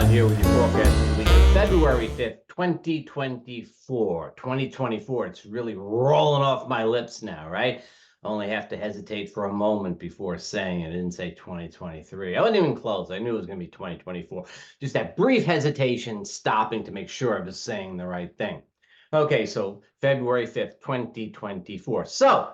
John here with your forecast for the week of February 5th, 2024. 2024, it's really rolling off my lips now, right? I only have to hesitate for a moment before saying it. I didn't say 2023. I wasn't even close. I knew it was going to be 2024. Just that brief hesitation, stopping to make sure I was saying the right thing. Okay, so February 5th, 2024. So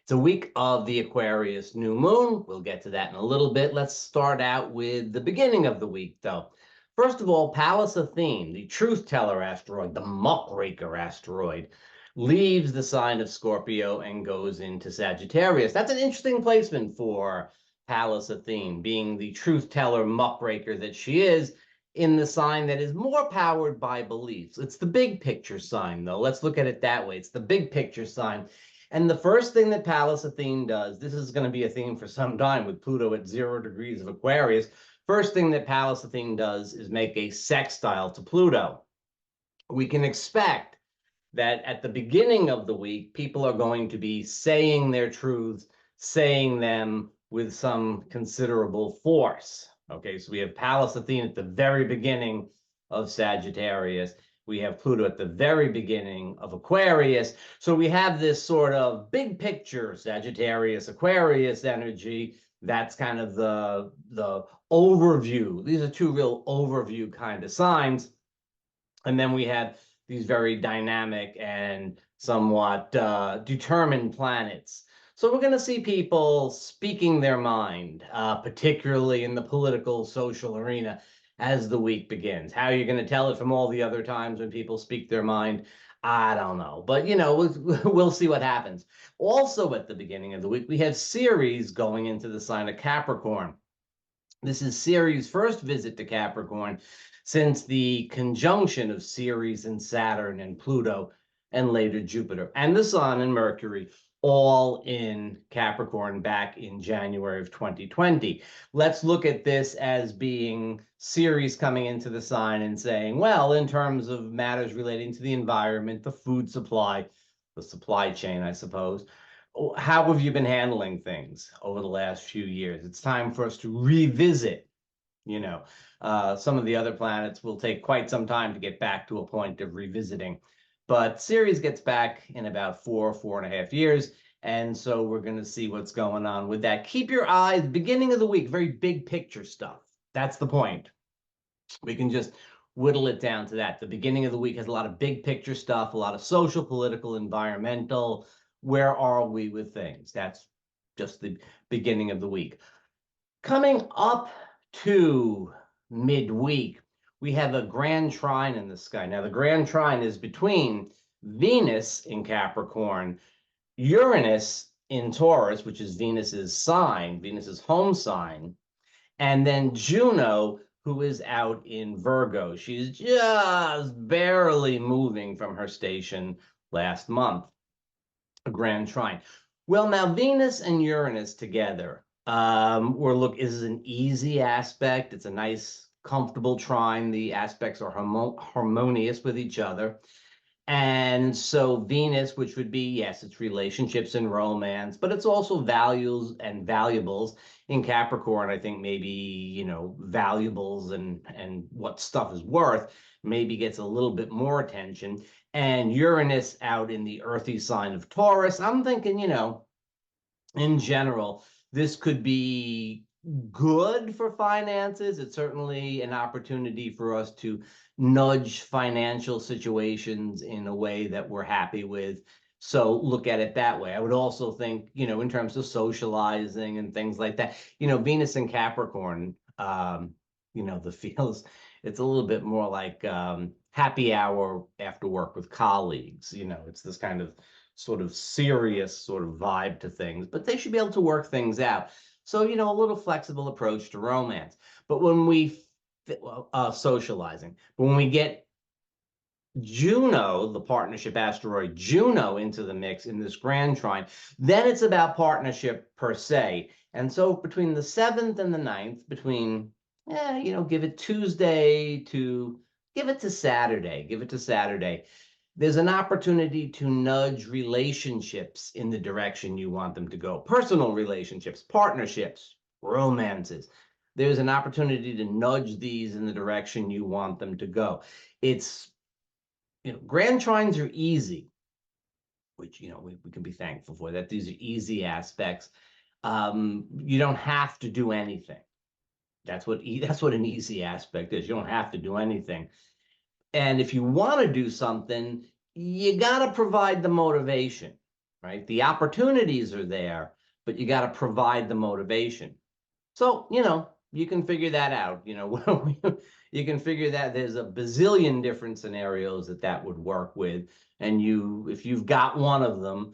it's a week of the Aquarius New Moon. We'll get to that in a little bit. Let's start out with the beginning of the week, though. First of all, Pallas Athene, the truth teller asteroid, the muckraker asteroid, leaves the sign of Scorpio and goes into Sagittarius. That's an interesting placement for Pallas Athene, being the truth teller muckraker that she is in the sign that is more powered by beliefs. It's the big picture sign, though. Let's look at it that way. It's the big picture sign. And the first thing that Pallas Athene does, this is going to be a theme for some time with Pluto at 0 degrees of Aquarius. First thing that Pallas Athene does is make a sextile to Pluto. We can expect that at the beginning of the week, people are going to be saying their truths, saying them with some considerable force. Okay, so we have Pallas Athene at the very beginning of Sagittarius. We have Pluto at the very beginning of Aquarius. So we have this sort of big picture Sagittarius, Aquarius energy. That's kind of the overview. These are two real overview kind of signs. And then we have these very dynamic and somewhat determined planets. So we're going to see people speaking their mind, particularly in the political, social arena, as the week begins. How are you going to tell it from all the other times when people speak their mind? I don't know. But, you know, we'll see what happens. Also at the beginning of the week, we have Ceres going into the sign of Capricorn. This is Ceres' first visit to Capricorn since the conjunction of Ceres and Saturn and Pluto and later Jupiter and the Sun and Mercury, all in Capricorn back in January of 2020. Let's look at this as being Ceres coming into the sign and saying, well, in terms of matters relating to the environment, the food supply, the supply chain, I suppose, how have you been handling things over the last few years? It's time for us to revisit, you know. Some of the other planets will take quite some time to get back to a point of revisiting. But Ceres gets back in about 4.5 years. And so we're going to see what's going on with that. Keep your eyes, beginning of the week, very big picture stuff. That's the point. We can just whittle it down to that. The beginning of the week has a lot of big picture stuff, a lot of social, political, environmental. Where are we with things? That's just the beginning of the week. Coming up to midweek, we have a grand trine in the sky. Now, the grand trine is between Venus in Capricorn, Uranus in Taurus, which is Venus's sign, Venus's home sign, and then Juno, who is out in Virgo. She's just barely moving from her station last month, a grand trine. Well, now Venus and Uranus together, is an easy aspect. It's a nice, comfortable trine. The aspects are harmonious with each other. And so Venus, which would be, yes, it's relationships and romance, but it's also values and valuables. In Capricorn, I think maybe, you know, valuables and what stuff is worth maybe gets a little bit more attention. And Uranus out in the earthy sign of Taurus, I'm thinking, you know, in general, this could be good for finances. It's certainly an opportunity for us to nudge financial situations in a way that we're happy with. So look at it that way. I would also think, you know, in terms of socializing and things like that, you know, Venus and Capricorn, you know, the feels, it's a little bit more like happy hour after work with colleagues. You know, it's this kind of sort of serious sort of vibe to things, but they should be able to work things out. So, you know, a little flexible approach to romance. But when we socializing, but when we get Juno, the partnership asteroid Juno, into the mix in this grand trine, then it's about partnership per se. And so between the 7th and the 9th, between, you know, give it Tuesday to give it to Saturday, there's an opportunity to nudge relationships in the direction you want them to go. Personal relationships, partnerships, romances. there's an opportunity to nudge these in the direction you want them to go. It's, grand trines are easy, which, we can be thankful for that. These are easy aspects. You don't have to do anything. That's what an easy aspect is. You don't have to do anything. And if you want to do something, you got to provide the motivation, right? The opportunities are there, but you got to provide the motivation. So, you can figure that out. You can figure that there's a bazillion different scenarios that would work with. And if you've got one of them,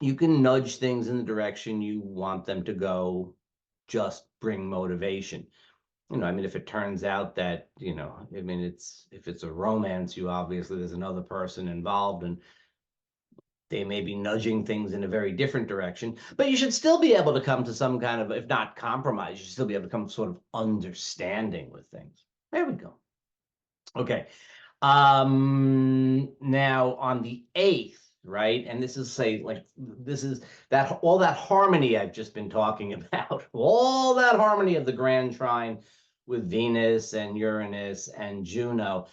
you can nudge things in the direction you want them to go. Just bring motivation. If it turns out that, if it's a romance, obviously there's another person involved and they may be nudging things in a very different direction, but you should still be able to come to some kind of, if not compromise, you should still be able to come to sort of understanding with things. There we go. Okay. Now on the 8th, right? And this is all that harmony I've just been talking about, all that harmony of the grand trine with Venus and Uranus and Juno.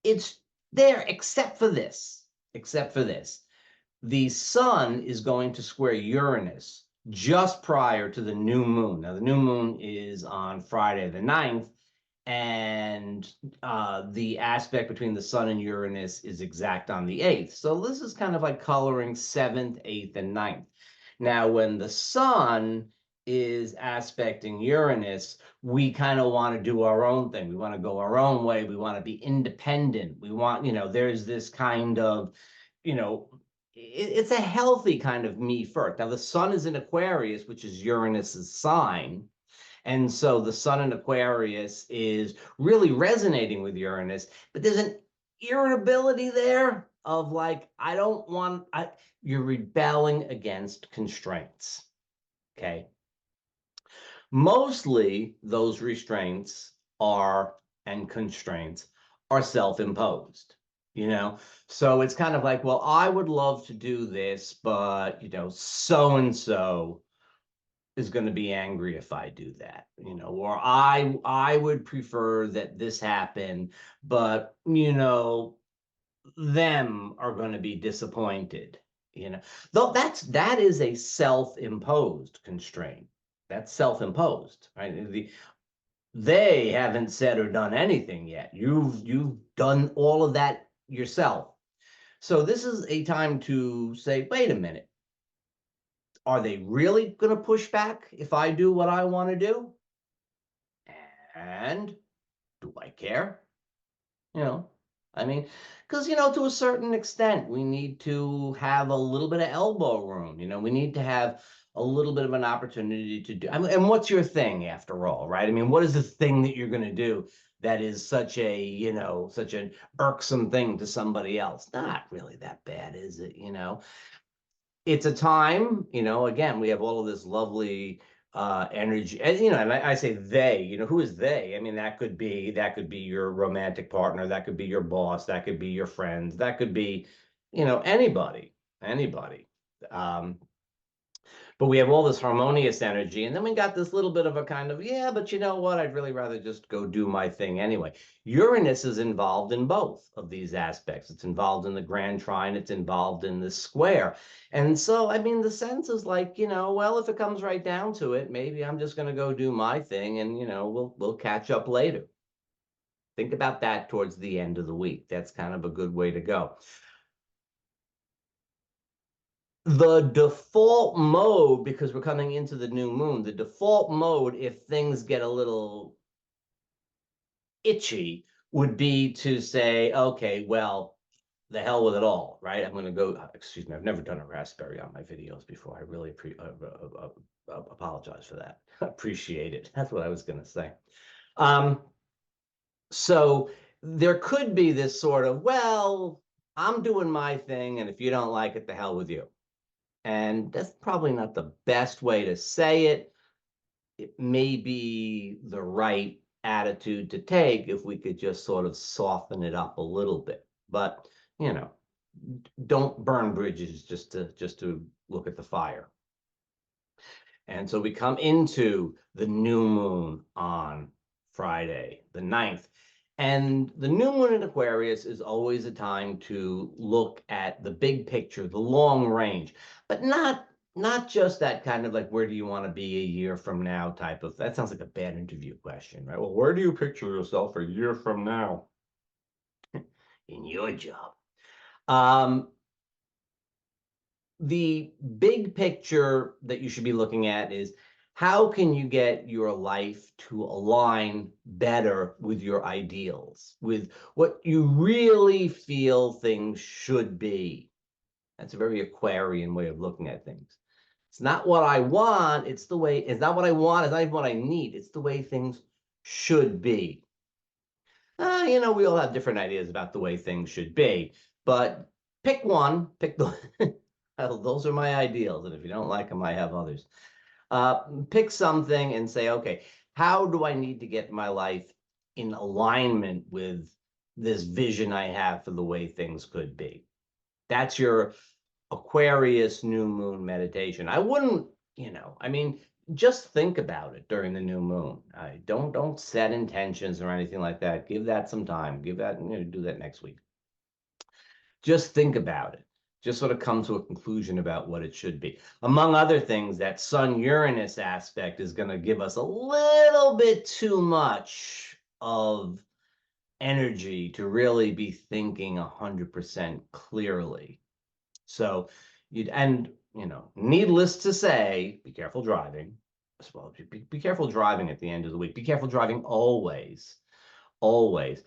It's there except for this. The Sun is going to square Uranus just prior to the new moon. Now, the new moon is on Friday the 9th, and the aspect between the Sun and Uranus is exact on the 8th. So this is kind of like coloring 7th, 8th, and 9th. Now, when the Sun is aspecting Uranus, we kind of want to do our own thing. We want to go our own way. We want to be independent. We want, there's this kind of, it's a healthy kind of me first. Now, the Sun is in Aquarius, which is Uranus's sign. And so the Sun in Aquarius is really resonating with Uranus, but there's an irritability there of like, you're rebelling against constraints. Okay. Mostly those restraints and constraints are self-imposed, So it's kind of like, well, I would love to do this, but, so-and-so is going to be angry if I do that, or I would prefer that this happen, but, them are going to be disappointed, though that is a self-imposed constraint. That's self-imposed, right? They haven't said or done anything yet. You've done all of that yourself. So this is a time to say, wait a minute. Are they really going to push back if I do what I want to do? And do I care? Because, to a certain extent, we need to have a little bit of elbow room. We need to have a little bit of an opportunity to do. And what's your thing after all, right? What is the thing that you're going to do that is such an irksome thing to somebody else? Not really that bad, is it? It's a time, again, we have all of this lovely energy, and and I say they, who is they? That could be your romantic partner, that could be your boss, that could be your friends, that could be, anybody. But we have all this harmonious energy, and then we got this little bit of a kind of, yeah, but you know what? I'd really rather just go do my thing anyway. Uranus is involved in both of these aspects. It's involved in the grand trine. It's involved in the square. And so, the sense is like, well, if it comes right down to it, maybe I'm just going to go do my thing, and, we'll catch up later. Think about that towards the end of the week. That's kind of a good way to go. The default mode, because we're coming into the new moon, the default mode, if things get a little itchy, would be to say, okay, well, the hell with it all, right? I'm going to go, excuse me, I've never done a raspberry on my videos before. I really apologize for that. Appreciate it. That's what I was going to say. So there could be this sort of, well, I'm doing my thing, and if you don't like it, the hell with you. And that's probably not the best way to say it. It may be the right attitude to take if we could just sort of soften it up a little bit. But, don't burn bridges just to look at the fire. And so we come into the new moon on Friday, the 9th. And the new moon in Aquarius is always a time to look at the big picture, the long range, but not just that kind of like, where do you want to be a year from now type of, that sounds like a bad interview question, right? Well, where do you picture yourself a year from now in your job? The big picture that you should be looking at is, how can you get your life to align better with your ideals, with what you really feel things should be? That's a very Aquarian way of looking at things. It's not what I want, it's the way, it's not what I want, it's not even what I need, it's the way things should be. We all have different ideas about the way things should be, but pick one, pick the, those are my ideals, and if you don't like them, I have others. Pick something and say, okay, how do I need to get my life in alignment with this vision I have for the way things could be? That's your Aquarius new moon meditation. I wouldn't, just think about it during the new moon. Don't set intentions or anything like that. Give that some time. Give that, do that next week. Just think about it. Just sort of come to a conclusion about what it should be. Among other things, that Sun-Uranus aspect is going to give us a little bit too much of energy to really be thinking 100% clearly. So needless to say, be careful driving as well. Be careful driving at the end of the week. Be careful driving always, always.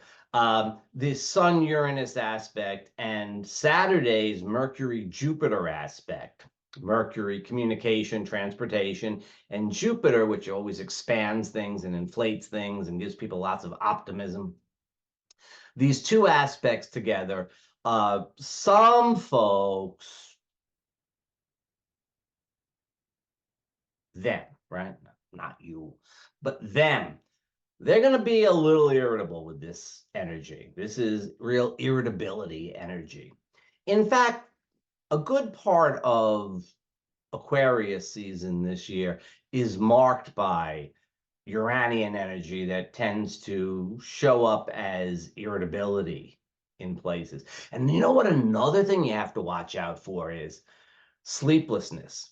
This Sun-Uranus aspect and Saturday's Mercury-Jupiter aspect. Mercury, communication, transportation, and Jupiter, which always expands things and inflates things and gives people lots of optimism. These two aspects together, some folks, them, right? Not you, but them. They're going to be a little irritable with this energy. This is real irritability energy. In fact, a good part of Aquarius season this year is marked by Uranian energy that tends to show up as irritability in places. And you know what? Another thing you have to watch out for is sleeplessness,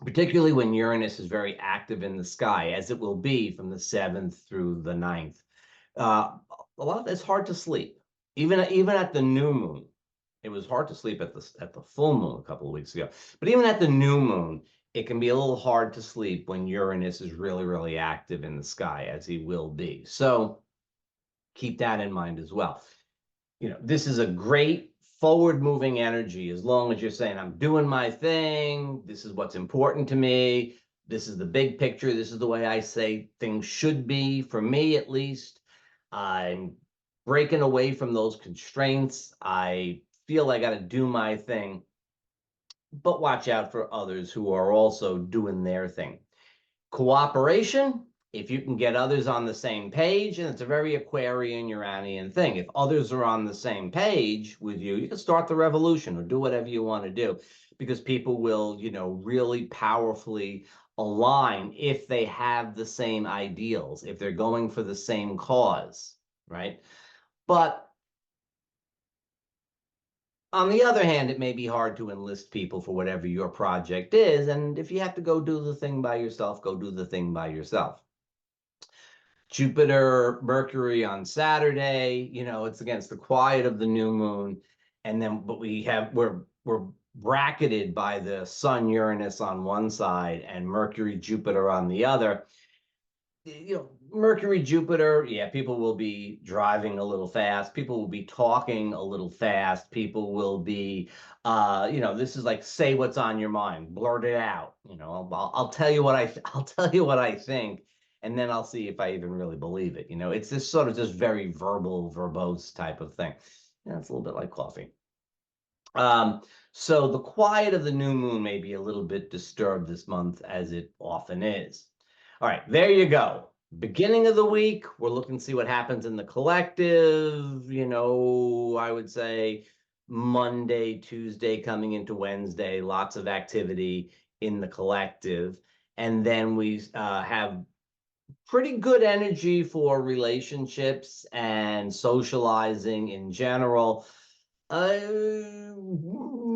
particularly when Uranus is very active in the sky, as it will be from the 7th through the 9th. A lot of it's hard to sleep, even at the new moon. It was hard to sleep at the full moon a couple of weeks ago, but even at the new moon, it can be a little hard to sleep when Uranus is really, really active in the sky, as he will be. So keep that in mind as well. This is a great forward-moving energy as long as you're saying, I'm doing my thing, this is what's important to me, this is the big picture, this is the way I say things should be, for me at least. I'm breaking away from those constraints. I feel I got to do my thing, but watch out for others who are also doing their thing. Cooperation, if you can get others on the same page, and it's a very Aquarian, Uranian thing. If others are on the same page with you, you can start the revolution or do whatever you want to do, because people will, really powerfully align if they have the same ideals, if they're going for the same cause, right? But on the other hand, it may be hard to enlist people for whatever your project is. And if you have to go do the thing by yourself, go do the thing by yourself. Jupiter, Mercury on Saturday, it's against the quiet of the new moon. And then, but we're bracketed by the Sun Uranus on one side and Mercury, Jupiter on the other. Mercury, Jupiter, yeah, people will be driving a little fast. People will be talking a little fast. People will be, this is like, say what's on your mind, blurt it out. I'll tell you what I'll tell you what I think, and then I'll see if I even really believe it. It's this sort of just very verbose type of thing. It's a little bit like coffee. So the quiet of the new moon may be a little bit disturbed this month, as it often is. All right, there you go. Beginning of the week, we're looking to see what happens in the collective. I would say Monday, Tuesday, coming into Wednesday, lots of activity in the collective. And then we have pretty good energy for relationships and socializing in general.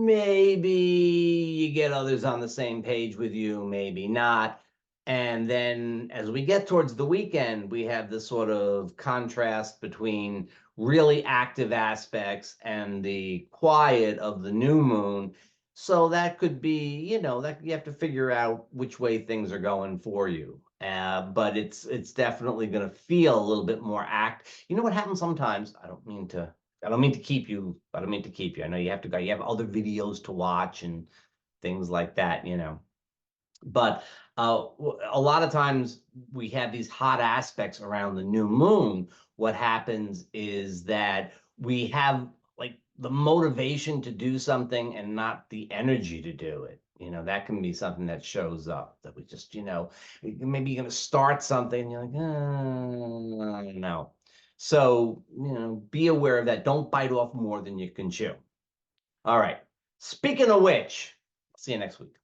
Maybe you get others on the same page with you, maybe not. And then as we get towards the weekend, we have this sort of contrast between really active aspects and the quiet of the new moon. So that could be, that you have to figure out which way things are going for you. But it's definitely going to feel a little bit more You know what happens sometimes? I don't mean to keep you. I don't mean to keep you. I know you have to go. You have other videos to watch and things like that, But a lot of times we have these hot aspects around the new moon. What happens is that we have like the motivation to do something and not the energy to do it. That can be something that shows up that we just, maybe you're going to start something and you're like, I don't know. So, be aware of that. Don't bite off more than you can chew. All right. Speaking of which, see you next week.